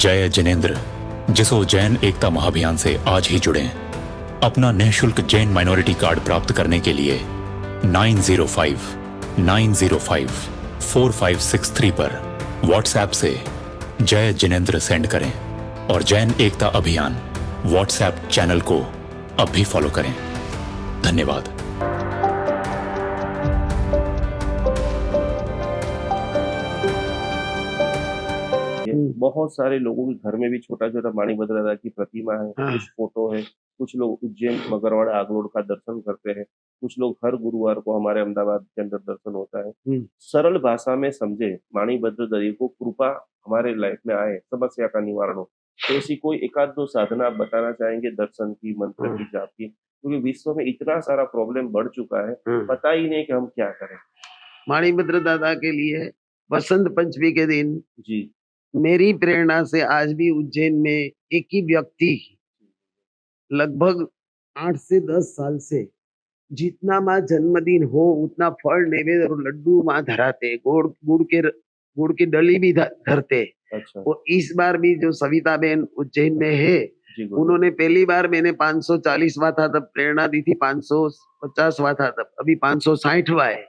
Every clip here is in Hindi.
जय जिनेंद्र, जिस उज्जैन एकता महाअभियान से आज ही जुड़ें। अपना निःशुल्क जैन माइनॉरिटी कार्ड प्राप्त करने के लिए 9059054563 पर व्हाट्सएप से जय जिनेंद्र सेंड करें और जैन एकता अभियान व्हाट्सएप चैनल को अब भी फॉलो करें। धन्यवाद। बहुत सारे लोगों के घर में भी छोटा छोटा माणिभद्र दादा की प्रतिमा है, कुछ फोटो है। कुछ लोग उज्जैन मगरवाड़ा आगलोड का दर्शन करते हैं। कुछ लोग हर गुरुवार को हमारे अहमदाबाद के अंदर दर्शन होता है। सरल भाषा में समझे, माणिभद्र दादा को कृपा हमारे लाइफ में आए, समस्या का निवारण हो, तो ऐसी कोई एकाध दो साधना आप बताना चाहेंगे? दर्शन की, मंत्र की, जाप की, क्योंकि विश्व में इतना सारा प्रॉब्लम बढ़ चुका है, पता ही नहीं कि हम क्या करें। माणिभद्र दादा के लिए वसंत पंचमी के दिन जी, मेरी प्रेरणा से आज भी उज्जैन में एक ही व्यक्ति लगभग 8 से 10 साल से जितना माँ जन्मदिन हो उतना फल नैवेद्य और लड्डू माँ धराते, गुड़ की डली भी धरते। अच्छा। और इस बार भी जो सविता बहन उज्जैन में है, उन्होंने पहली बार मैंने 540वां था तब प्रेरणा दी थी, 550वां था तब, अभी 560वां है।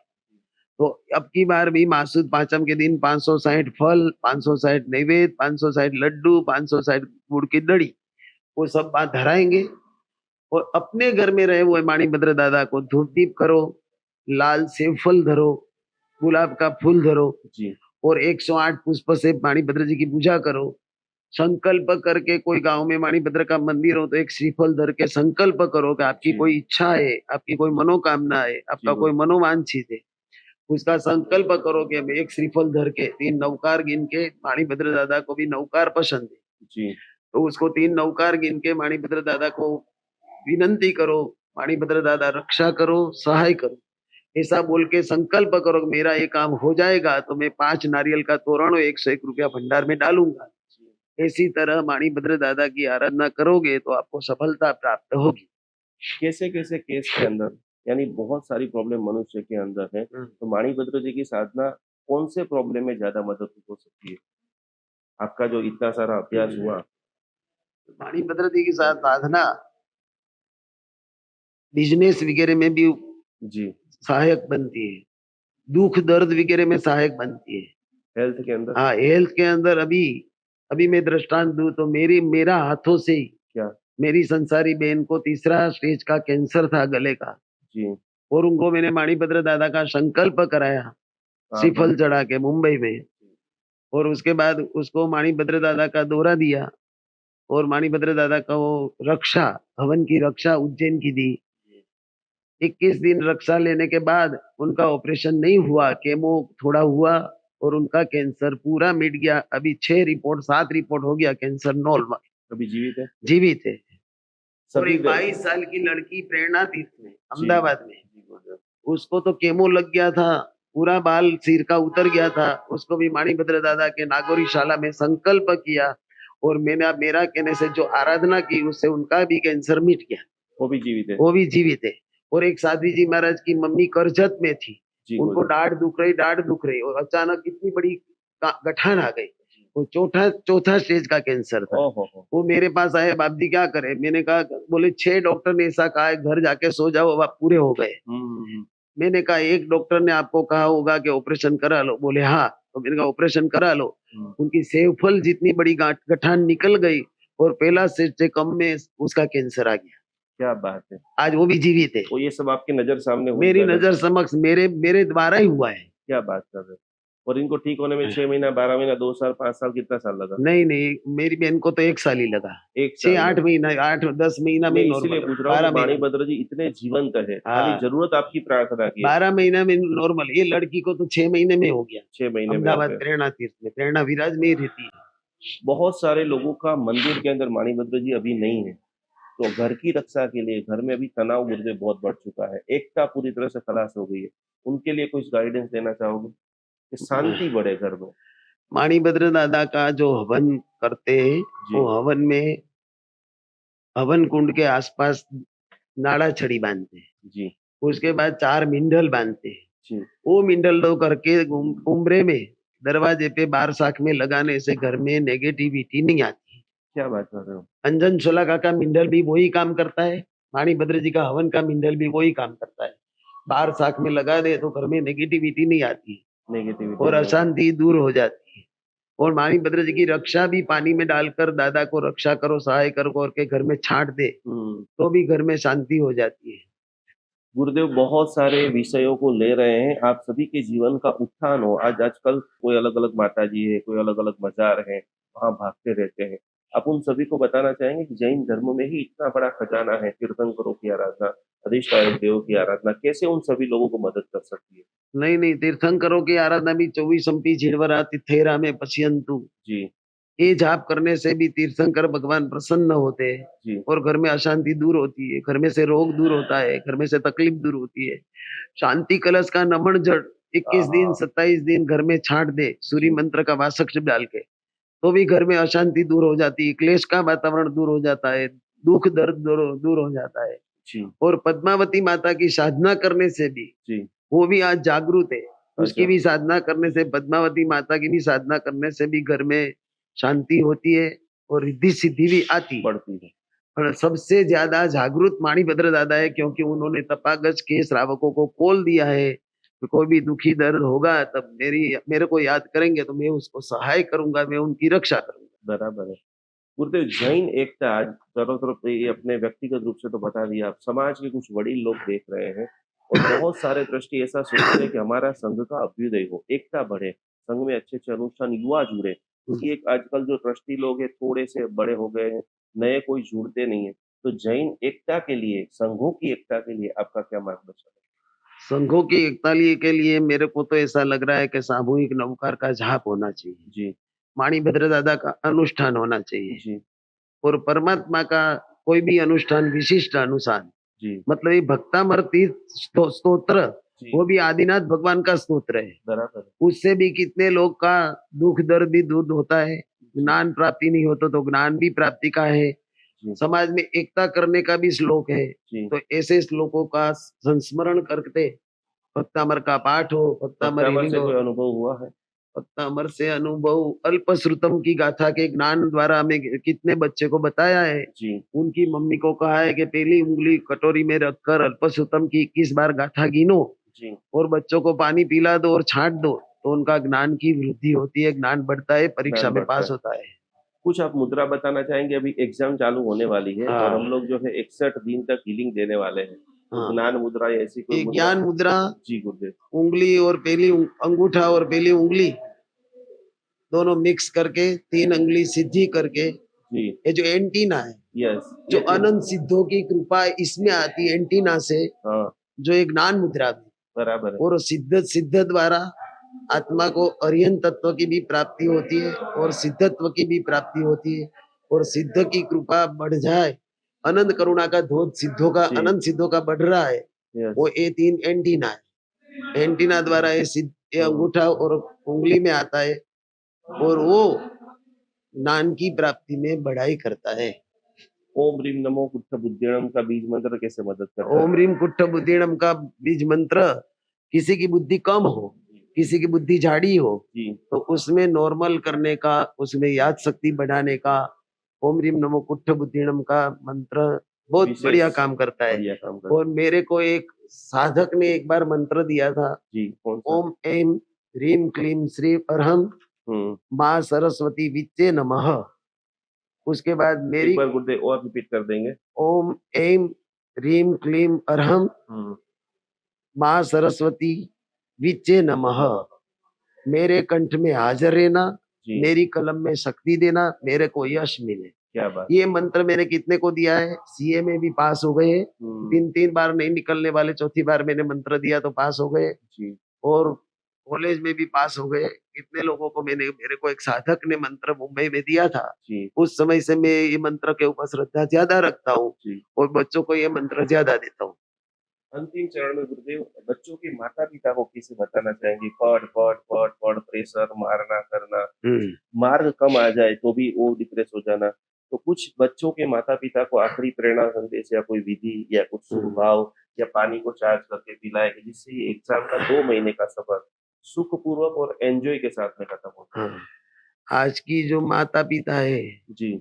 तो अब की बार भी मासूद पांचम के दिन 560 फल, 560 नैवेद्य, 560 लड्डू, 560 गुड़ की दड़ी, वो सब बात धराएंगे। और अपने घर में रहे हुए माणिभद्र दादा को धूप दीप करो, लाल सेब फल धरो, गुलाब का फूल धरो जी, और 108 पुष्प से माणिभद्र जी की पूजा करो। संकल्प करके, कोई गांव में माणिभद्र का मंदिर हो तो एक श्रीफल धर के संकल्प करो कि आपकी कोई इच्छा है, आपकी कोई मनोकामना है, आपका कोई मनोवांछित है, उसका संकल्प करो कि हम एक श्रीफल धर के 3 नवकार गिन के, माणिभद्र दादा को भी नवकार पसंद है जी, तो उसको 3 नवकार गिन के माणिभद्र दादा को विनंती करो, माणिभद्र दादा रक्षा करो, सहाय करो, ऐसा बोल के संकल्प करो। मेरा ये काम हो जाएगा तो मैं 5 नारियल का तोरण और 101 रुपया भंडार में डालूंगा। इसी तरह माणिभद्र दादा की आराधना करोगे तो आपको सफलता प्राप्त होगी। कैसे कैसे केस के अंदर, यानी बहुत सारी प्रॉब्लम मनुष्य के अंदर है, तो माणिभद्र जी की साधना कौन से प्रॉब्लम में ज्यादा मदद हो सकती है? आपका जो इतना सारा अभ्यास हुआ, माणिभद्र जी के साथ साधना बिजनेस वगैरह में भी जी, सहायक बनती है, दुख दर्द वगैरह में सहायक बनती है। हेल्थ के अंदर? हाँ, हेल्थ के अंदर अभी अभी मैं दृष्टांत दूं तो मेरा हाथों से ही क्या? मेरी संसारी बहन को 3रा स्टेज का कैंसर था गले का, जी, और उनको मैंने माणिभद्र दादा का संकल्प कराया श्रीफल चढ़ा के मुंबई में, और उसके बाद उसको माणिभद्र दादा का दौरा दिया और माणिभद्र दादा का वो रक्षा, हवन की रक्षा उज्जैन की दी। 21 दिन रक्षा लेने के बाद उनका ऑपरेशन नहीं हुआ, केमो थोड़ा हुआ और उनका कैंसर पूरा मिट गया। अभी 7 रिपोर्ट हो गया, कैंसर नॉर्मल, अभी जीवित है? जीवित है। और सभी एक 22 साल की लड़की प्रेरणा तीर्थ में अहमदाबाद में, उसको तो केमो लग गया था, पूरा बाल सिर का उतर गया था, उसको भी माणिभद्र दादा के नागौरी शाला में संकल्प किया और मैंने मेरा कहने से जो आराधना की उससे उनका भी कैंसर मिट गया, वो भी जीवित है? वो भी जीवित है। और एक साध्वी जी महाराज की मम्मी करजत में थी, उनको डांट दुख रही और अचानक इतनी बड़ी गठान आ गई, वो चौथा स्टेज का कैंसर था। वो मेरे पास आए, बाप जी क्या करे? मैंने कहा, बोले 6 डॉक्टर ने ऐसा कहा है, घर जाके सो जाओ, अब आप पूरे हो गए। मैंने कहा, एक डॉक्टर ने आपको कहा होगा कि ऑपरेशन करा लो? बोले हाँ। तो मैंने कहा ऑपरेशन करा लो। उनकी सेवफल जितनी बड़ी गठान निकल गई और पहला स्टेज से कम में उसका कैंसर आ गया। क्या बात है! आज वो भी जीवित है। वो ये सब आपकी नजर सामने, मेरी नजर समक्ष, मेरे द्वारा ही हुआ है। क्या बात कर रहे? और इनको ठीक होने में 6 महीना, 12 महीना, 2 साल, 5 साल, कितना साल लगा? नहीं, मेरी बहन को तो 1 साल ही लगा। 6-8 महीना, 8-10 महीना में इसीलिए पूछ रहा हूँ, माणिभद्र जी इतने जीवंत है, खाली जरूरत आपकी प्रार्थना की। 12 महीना में नॉर्मल। ये लड़की को तो 6 महीने में हो गया, 6 महीने में। अहमदाबाद प्रेरणा तीर्थ में, प्रेरणा विराज में ही रहती है। बहुत सारे लोगों का मंदिर के अंदर माणिभद्र जी अभी नहीं है, तो घर की रक्षा के लिए, घर में अभी तनाव मुझे बहुत बढ़ चुका है, एकता पूरी तरह से खलास हो गई है, उनके लिए कुछ गाइडेंस देना चाहोगे कि शांति बढ़े घर में? माणिभद्र दादा का जो हवन करते हैं, वो हवन में हवन कुंड के आसपास नाड़ा छड़ी बांधते हैं जी। उसके बाद 4 मिंडल बांधते हैं। वो मिंडल दो करके उम्रे में दरवाजे पे बार साख में लगाने से घर में नेगेटिविटी नहीं आती। क्या बात कर रहे हो? अंजन शलाका का मिंडल भी वही काम करता है, माणिभद्र जी का हवन का मिंडल भी वही काम करता है। बार साख में लगा दे तो घर में नेगेटिविटी नहीं आती नेगेटिविटी और अशांति दूर हो जाती है। और माणिभद्र जी की रक्षा भी पानी में डालकर दादा को रक्षा करो सहाय करो करके घर में छांट दे तो भी घर में शांति हो जाती है। गुरुदेव बहुत सारे विषयों को ले रहे हैं, आप सभी के जीवन का उत्थान हो। आज आजकल कोई अलग अलग माता जी है, कोई अलग अलग मजार है, वहां भागते रहते हैं। आप उन सभी को बताना चाहेंगे कि जैन धर्म में ही इतना बड़ा खजाना है, तीर्थंकरों की आराधना, अधिष्ठायक देव की आराधना, कैसे उन सभी लोगों को मदद कर सकती है? नहीं, तीर्थंकरों की आराधना भी 24 झिड़वरा तिथेरा में पश्यंतु जी ये जाप करने से भी तीर्थंकर भगवान प्रसन्न होते हैं जी और घर में अशांति दूर होती है, घर में से रोग दूर होता है, घर में से तकलीफ दूर होती है। शांति कलश का नमन जड़ 21 दिन 27 दिन घर में छांट दे सूर्य मंत्र का वासक शब्द डाल के तो भी घर में अशांति दूर हो जाती है, क्लेश का वातावरण दूर हो जाता है, दुख दर्द दूर हो जाता है। जी और पद्मावती माता की साधना करने से भी जी वो भी आज जागरूक है, उसकी भी साधना करने से, पद्मावती माता की भी साधना करने से भी घर में शांति होती है और रिद्धि सिद्धि भी आती बढ़ती है। और सबसे ज्यादा जागरूक माणिभद्र दादा है क्योंकि उन्होंने तपागज के श्रावकों को खोल दिया है कि कोई भी दुखी दर्द होगा तब मेरे को याद करेंगे तो मैं उसको सहाय करूंगा, मैं उनकी रक्षा करूंगा। बराबर है। गुरुदेव जैन एकता आज चारों तरफ ये अपने व्यक्तिगत रूप से तो बता दिया, आप समाज के कुछ वड़ील लोग देख रहे हैं और बहुत सारे दृष्टि ऐसा सोचते हैं कि हमारा संघ का अभ्युदय हो, एकता बढ़े, संघ में अच्छे अच्छे अनुष्ठान युवा जुड़े, क्योंकि एक आजकल जो ट्रस्टी लोग हैं थोड़े से बड़े हो गए हैं, नए कोई जुड़ते नहीं है। तो जैन एकता के लिए, संघों की एकता के लिए आपका क्या मार्गदर्शन है? संघों की एकता के लिए मेरे को तो ऐसा लग रहा है कि सामूहिक नवकार का जाप होना चाहिए, जी माणिभद्र दादा का अनुष्ठान होना चाहिए जी और परमात्मा का कोई भी अनुष्ठान विशिष्ट अनुसार, जी मतलब ये भक्तामर तीर्थ स्तोत्र जी वो भी आदिनाथ भगवान का स्तोत्र है, बराबर उससे भी कितने लोग का दुख दर्द भी दूर होता है। ज्ञान प्राप्ति नहीं होता तो ज्ञान भी प्राप्ति का है, जी समाज में एकता करने का भी श्लोक है। जी। तो ऐसे श्लोकों का संस्मरण करते भक्तामर का पाठ हो, भक्तामर भक्तामर healing से हो, कोई अनुभव हुआ है? भक्तामर से अनुभव अल्पश्रुतम की गाथा के ज्ञान द्वारा हमें कितने बच्चे को बताया है। जी उनकी मम्मी को कहा है कि पहली उंगली कटोरी में रखकर अल्पश्रुतम की 21 बार गाथा गिनो जी और बच्चों को पानी पिला दो और छांट दो तो उनका ज्ञान की वृद्धि होती है, ज्ञान बढ़ता है, परीक्षा ज्ञान में बढ़ता पास है। होता है। कुछ आप मुद्रा बताना चाहेंगे? अभी एग्जाम चालू होने वाली है और हाँ। हम लोग जो है 61 दिन तक हीलिंग देने वाले हैं, तो हाँ। ज्ञान मुद्रा या ऐसी कोई ये मुद्रा? ज्ञान मुद्रा जी गुरुदेव। उंगली और पहली अंगूठा और पहली उंगली दोनों मिक्स करके 3 उंगली सीधी करके, जी ये जो एंटीना है, यस जो अनंत सिद्धों की कृपा इसमें आती है एंटीना से, हाँ जो एक ज्ञान मुद्रा में बराबर है। और सिद्ध द्वारा आत्मा को अरिहंत तत्व की भी प्राप्ति होती है और सिद्धत्व की भी प्राप्ति होती है और सिद्ध की कृपा बढ़ जाए, अनंत करुणा का धोध सिद्धों का, जी अनंत सिद्धों का बढ़ रहा है, यस वो ये 3 एंटीना है। एंटीना द्वारा ये अंगूठा और उंगली में आता है और वो ज्ञान की प्राप्ति में बढ़ाई करता है। ओम ह्रीम नमो कुट्ठ बुद्धिणम का बीज मंत्र कैसे मदद करता है? ओम रीम कुट्ठ बुद्धिणम का बीज मंत्र, किसी की बुद्धि कम हो, किसी की बुद्धि झाड़ी हो जी तो उसमें नॉर्मल करने का, उसमें याद शक्ति बढ़ाने का ओम रीम नमो कुट्ठ बुद्धिणम का मंत्र बहुत विशेष बढ़िया काम करता है। बढ़िया काम करता और मेरे को एक साधक ने एक बार मंत्र दिया था, है। जी कौन सा? ओम ऐम ह्रीम क्लीम श्री अरहम माँ सरस्वती विच्चे नमः। उसके बाद मेरी एक बार गुरुदेव और रिपीट कर देंगे। ओम ऐम ह्रीम क्लीम अरहम माँ सरस्वती विच्चे नमः। मेरे कंठ में हाजिर रहना, जी मेरी कलम में शक्ति देना, मेरे को यश मिले। क्या बात। ये मंत्र मैंने कितने को दिया है, सीए में भी पास हो गए, 3 बार नहीं निकलने वाले, चौथी बार मैंने मंत्र दिया तो पास हो गए जी और कॉलेज में भी पास हो गए। कितने लोगों को मेरे को एक साधक ने मंत्र मुंबई में दिया था, जी उस समय से मैं ये मंत्र के ऊपर श्रद्धा ज्यादा रखता हूँ जी। और बच्चों को ये मंत्र ज्यादा देता हूँ। अंतिम चरण में गुरुदेव बच्चों के माता पिता को कैसे बताना चाहेंगे? पढ़ प्रेशर मारना करना, मार्ग कम आ जाए तो भी वो डिप्रेस हो जाना, तो कुछ बच्चों के माता पिता को आखिरी प्रेरणा संदेश या कोई विधि या कुछ शुभ भाव या पानी को चार्ज करके पिलाए कि जिससे एग्जाम का 2 महीने का सफर सुखपूर्वक और एंजॉय के साथ में खत्म होता है। हाँ, आज की जो माता पिता है, जी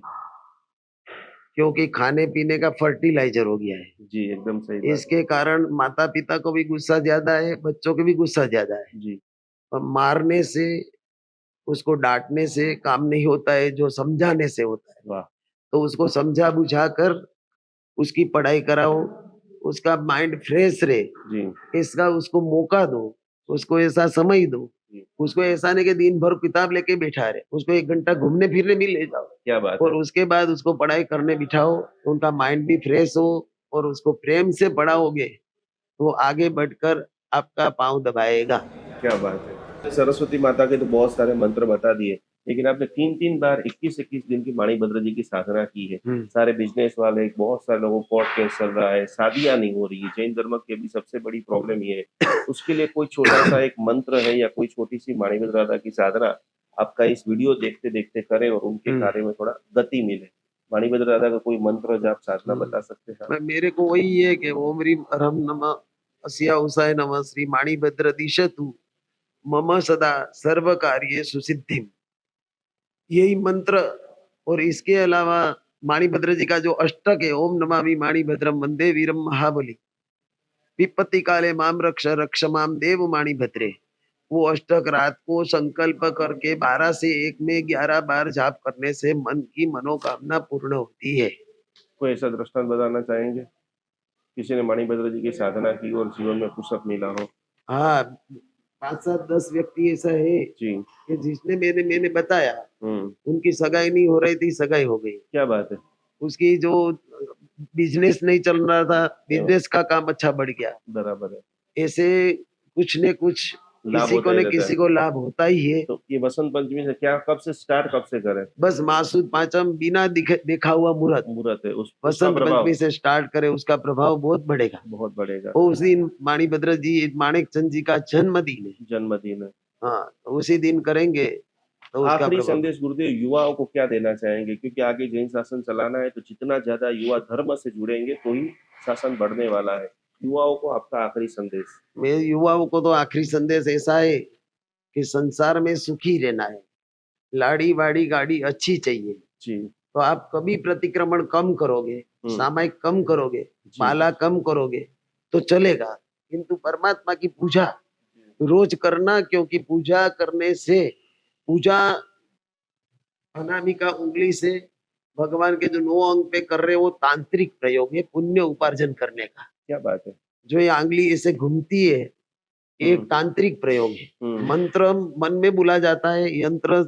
क्योंकि खाने पीने का फर्टिलाइजर हो गया है, जी, एकदम सही बात। इसके कारण माता पिता को भी गुस्सा ज्यादा है, बच्चों को भी गुस्सा ज्यादा है। जी और मारने से, उसको डांटने से काम नहीं होता है, जो समझाने से होता है। वाह। तो उसको समझा बुझा कर उसकी पढ़ाई कराओ, उसका माइंड फ्रेश रहे, जी इसका उसको मौका दो, उसको ऐसा समय दो, जी, उसको ऐसा नहीं कि दिन भर किताब लेके बैठा रहे, उसको 1 घंटा घूमने फिरने भी ले जाओ क्या बात और है। उसके बाद उसको पढ़ाई करने बिठाओ, उनका माइंड भी फ्रेश हो और उसको प्रेम से पढ़ाओगे तो आगे बढ़कर आपका पाँव दबाएगा। क्या बात है। सरस्वती माता के तो बहुत सारे मंत्र बता दिए, लेकिन आपने 3-3 बार 21-21 दिन की माणिभद्र जी की साधना की है। सारे बिजनेस वाले, बहुत सारे लोगों को कोर्ट केस चल रहा है, शादियां नहीं हो रही है। जैन धर्म की अभी सबसे बड़ी प्रॉब्लम ये है। उसके लिए कोई छोटा सा एक मंत्र है या कोई छोटी सी माणिभद्र राधा की साधना आपका इस वीडियो देखते देखते करें और उनके कार्य में थोड़ा गति मिले। माणिभद्र राधा का कोई मंत्र जो आप साधना बता सकते हैं? मेरे को वही है कि ओम ह्रीम अरहम नमः अस्या उसाय नमः श्री माणिभद्र दिशतु मम सदा सर्व कार्य सुसिद्धिम, यही मंत्र। और इसके अलावा माणिभद्र जी का जो अष्टक है, ओम नमामि माणिभद्रम वंदे वीरम महाबली, विपत्ति काले माम रक्ष रक्ष माम देव माणिभद्रे, वो अष्टक रात को संकल्प करके 12 से 1 में 11 बार जाप करने से मन की मनोकामना पूर्ण होती है। कोई ऐसा दृष्टांत बताना चाहेंगे किसी ने माणिभद्र जी की साधना की और जीवन में कुछ मिला हो? हाँ, 5-7-10 व्यक्ति ऐसा है जी कि जिसने मैंने बताया, उनकी सगाई नहीं हो रही थी, सगाई हो गई। क्या बात है। उसकी जो बिजनेस नहीं चल रहा था, बिजनेस का काम अच्छा बढ़ गया। बराबर है। ऐसे कुछ न कुछ लाभ किसी को होता ही न रहता किसी है। को लाभ होता ही है। तो ये वसंत पंचमी से क्या कब से स्टार्ट, कब से करें? बस मासूद पांचम बिना देखा हुआ मुहूर्त मुहूर्त है उसका वसंत प्रभाव पंचमी से स्टार्ट करे, उसका प्रभाव बहुत बढ़ेगा। बहुत बढ़ेगा। वो उस दिन माणिभद्र जी, माणिक चंद जी का जन्मदिन है। जन्मदिन है। हाँ, तो उसी दिन करेंगे तो उसका आखिरी प्रभाव। संदेश गुरुदेव युवाओं को क्या देना चाहेंगे, क्योंकि आगे जैन शासन चलाना है तो जितना ज्यादा युवा धर्म से जुड़ेंगे तो ही शासन बढ़ने वाला है। युवाओं को आपका आखिरी संदेश? मेरे युवाओं को तो आखिरी संदेश ऐसा है कि संसार में सुखी रहना है, लाड़ी वाड़ी गाड़ी अच्छी चाहिए। जी तो आप कभी प्रतिक्रमण कम करोगे, सामायिक कम करोगे, माला कम करोगे तो चलेगा, किंतु परमात्मा की पूजा रोज करना, क्योंकि पूजा करने से, पूजा अनामिका उंगली से भगवान के जो 9 अंग पे कर रहे, वो तांत्रिक प्रयोग है पुण्य उपार्जन करने का। क्या बात है। जो ये आंगली ऐसे घूमती है, एक तांत्रिक प्रयोग है। मंत्र मन में बुला जाता है, यंत्र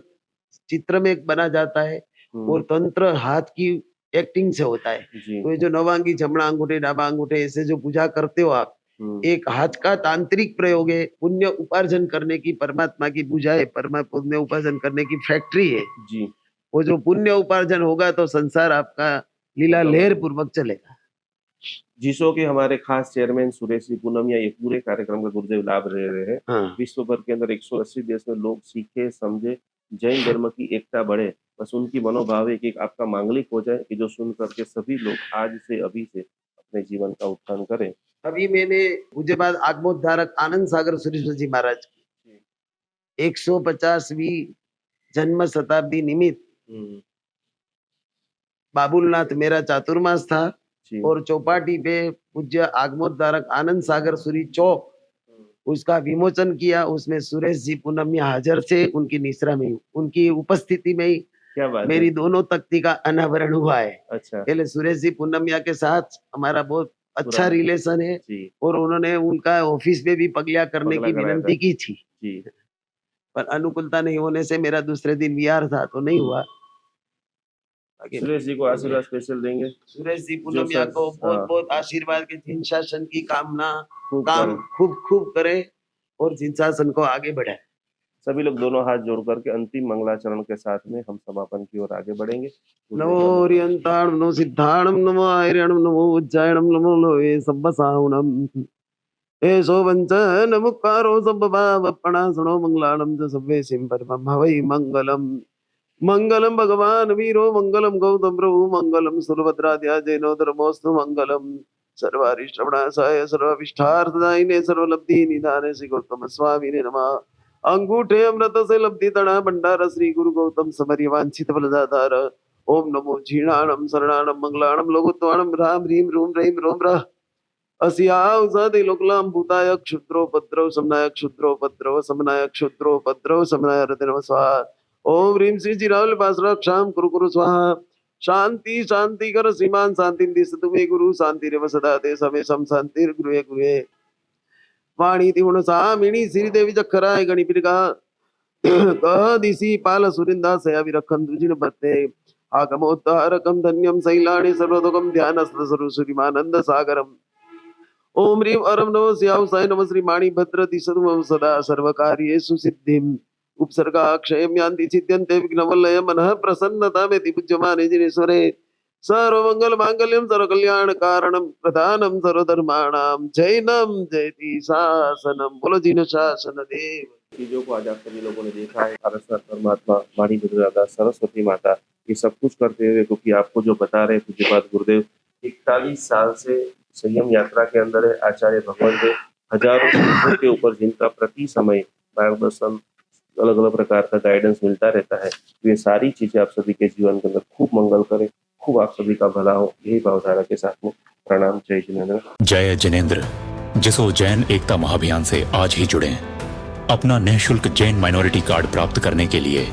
चित्र में बना जाता है और तंत्र हाथ की एक्टिंग से होता है। तो ये जो नवांगी, जमणा अंगूठे, डाबा अंगूठे, ऐसे जो पूजा करते हो आप, एक हाथ का तांत्रिक प्रयोग है, पुण्य उपार्जन करने की परमात्मा की पूजा है, पुण्य उपार्जन करने की फैक्ट्री है जी। वो जो पुण्य उपार्जन होगा तो संसार आपका लीला लहर पूर्वक चलेगा। जिसो के हमारे खास चेयरमैन सुरेश जी पूनमिया ये पूरे कार्यक्रम का गुरुदेव लाभ ले रहे हैं। हाँ। विश्व भर के अंदर 180 देश में लोग सीखे समझे, जैन धर्म की एकता बढ़े, बस उनकी मनोभाव है कि आपका मांगलिक हो जाए कि जो सुन करके सभी लोग आज से अभी से अपने जीवन का उत्थान करें। अभी मैंने पूज्य बाद आगमोद्धारक आनंद सागर सुरेश्वर जी महाराज की 150वीं जन्म शताब्दी निमित्त बाबुलनाथ मेरा चातुर्मास था और चौपाटी पे पूज्य आगमोद्धारक आनंद सागर सूरी चौक उसका विमोचन किया। उसमें सुरेश जी पूनमिया हाजिर थे, उनकी निश्रा में, उनकी उपस्थिति में ही क्या बात मेरी दोनों तख्ती का अनावरण हुआ है। अच्छा। पहले सुरेश जी पूनमिया के साथ हमारा बहुत अच्छा रिलेशन है और उन्होंने उनका ऑफिस में भी पगलिया करने की विनंती की थी जी। पर अनुकूलता नहीं होने से मेरा दूसरे दिन विहार था तो नहीं हुआ। सुरेश जी को आशीर्वाद स्पेशल देंगे। सुरेश जी पूनमिया को बहुत बहुत आशीर्वाद के जिन शासन की कामना काम खूब करे और जिन शासन को आगे बढ़ाए। सभी लोग दोनों हाथ जोड़ करके अंतिम मंगलाचरण के साथ में हम समापन की ओर आगे बढ़ेंगे। नमो ओरियंताणम नमो सिद्धाणम नमो आयरणम नमो उज्जैनम नमो लोए सब्बसाहुणम एसो वंचन मुक्कारो सब्बभावपणा सुनो मंगलाणम च सब्बे सिंपरमं हवै मंगलम। मंगलम भगवान वीरो मंगलम गौतम प्रभु मंगलम सुरभद्राद्या जैनो धर्मोस्तु मंगलम सर्वारिष्टप्रासाय सर्वाभिष्टार्थदायिने सर्वलब्धि निधाने श्री गौतम स्वामिने नमः। अंगूठे अमृत से लब्धि तड़ा भंडार श्री गुरु गौतम समर्य वांछित फलदातार। ओम नमो क्षीणाणम शरणाणम मंगलाणम लोकोत्तमाणम राम ह्रीम रूम रहीम रोम रह अस्या औषधि लोकलाम भूताय क्षुद्रोपद्रव समनाय क्षुद्रोपद्रव समनाय क्षुद्रोपद्रव समनाय हृदय स्वाहा। ओम ह्रीम श्री चिरावल पासरा क्षाम कुरु कुरु स्वाहा। शांति शांति कर सीमान शांति दिशतु मे गुरु शांति रेव सदा ते समे सम शांति गुरुवे गुरुवे। वाणी तिवण सामिणी श्री देवी जखराय गणिपिका कह दिसी पाल सुरिंदा सया विरखन दुजिन बत्ते आगमोद्धारकम धन्यम शैलाणि सर्वदोकम ध्यानस्थ सर्वसुरिमानंद सागरम। ओम ह्रीम अरम नमः स्यावसाय नमः श्री माणि भद्र दिशतु सदा सर्वकार्येषु सिद्धिम उपसर्गा क्षयम यान्ति चिद्यन्ते विघ्नवल्लय मनः प्रसन्नता में पूज्यमाने जिनेश्वरे सर्वमंगल मांगल्यम सर्वकल्याण कारणम प्रधानम सर्वधर्माणाम जैनम जयति शासनम। बोलो जिन शासन देव। चीजों को आज आप सभी लोगों ने देखा है, सारस्वत परमात्मा, वाणी भद्रदादा, सरस्वती माता, ये सब कुछ करते हुए क्योंकि आपको जो बता रहे पूज्यपाद गुरुदेव 41 साल से संयम यात्रा के अंदर है। आचार्य भगवान देव हजारों लोगों के ऊपर जिनका प्रति समय मार्गदर्शन अलग अलग प्रकार का गाइडेंस मिलता रहता है, तो ये सारी चीजें आप सभी के जीवन के अंदर खूब मंगल करे, खूब आप सभी का भला हो, यही भावधारा के साथ में प्रणाम। जय जिनेंद्र। जय जिनेंद्र। जिस जैन एकता महाअभियान से आज ही जुड़े। अपना निःशुल्क जैन माइनॉरिटी कार्ड प्राप्त करने के लिए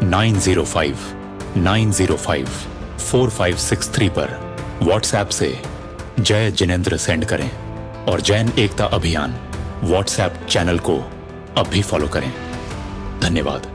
9059054563 पर व्हाट्सएप से जय जिनेंद्र सेंड करें और जैन एकता अभियान व्हाट्सएप चैनल को अब भी फॉलो करें। धन्यवाद।